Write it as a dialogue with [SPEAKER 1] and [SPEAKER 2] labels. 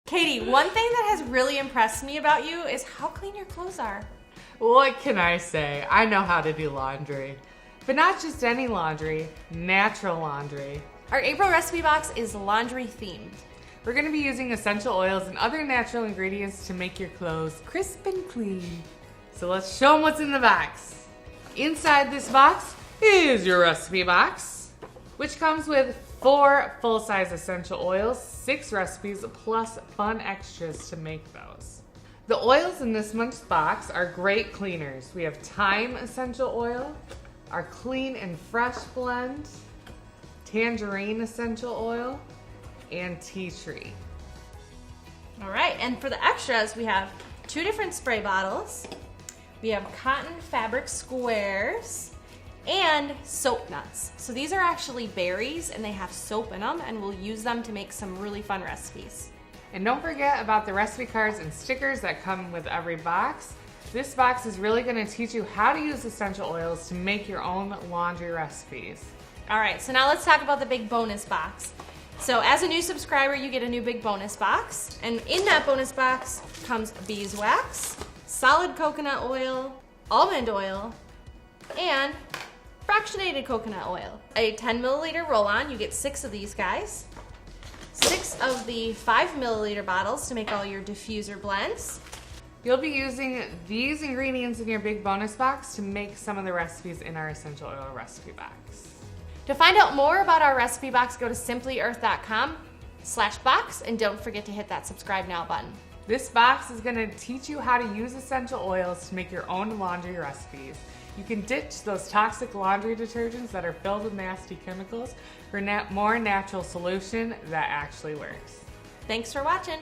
[SPEAKER 1] Katie, one thing that has really impressed me about you is how clean your clothes are.
[SPEAKER 2] What can I say? I know how to do laundry. But not just any laundry, natural laundry.
[SPEAKER 1] Our April recipe box is laundry themed.
[SPEAKER 2] We're going to be using essential oils and other natural ingredients to make your clothes crisp and clean. So let's show them what's in the box. Inside this box is your recipe box, which comes with 4 full-size essential oils, 6 recipes, plus fun extras to make those. The oils in this month's box are great cleaners. We have Thyme Essential Oil, our Clean and Fresh blend, Tangerine Essential Oil, and Tea Tree.
[SPEAKER 1] All right, and for the extras, we have 2 different spray bottles. We have cotton fabric squares and soap nuts. So these are actually berries and they have soap in them, and we'll use them to make some really fun recipes.
[SPEAKER 2] And don't forget about the recipe cards and stickers that come with every box. This box is really going to teach you how to use essential oils to make your own laundry recipes.
[SPEAKER 1] All right, so now let's talk about the big bonus box. So as a new subscriber, you get a new big bonus box. And in that bonus box comes beeswax, solid coconut oil, almond oil, and fractionated coconut oil. A 10 milliliter roll-on, you get 6 of these guys. 6 of the 5 milliliter bottles to make all your diffuser blends.
[SPEAKER 2] You'll be using these ingredients in your big bonus box to make some of the recipes in our essential oil recipe box.
[SPEAKER 1] To find out more about our recipe box, go to simplyearth.com/box and don't forget to hit that subscribe now button.
[SPEAKER 2] This box is going to teach you how to use essential oils to make your own laundry recipes. You can ditch those toxic laundry detergents that are filled with nasty chemicals for a more natural solution that actually works.
[SPEAKER 1] Thanks for watching.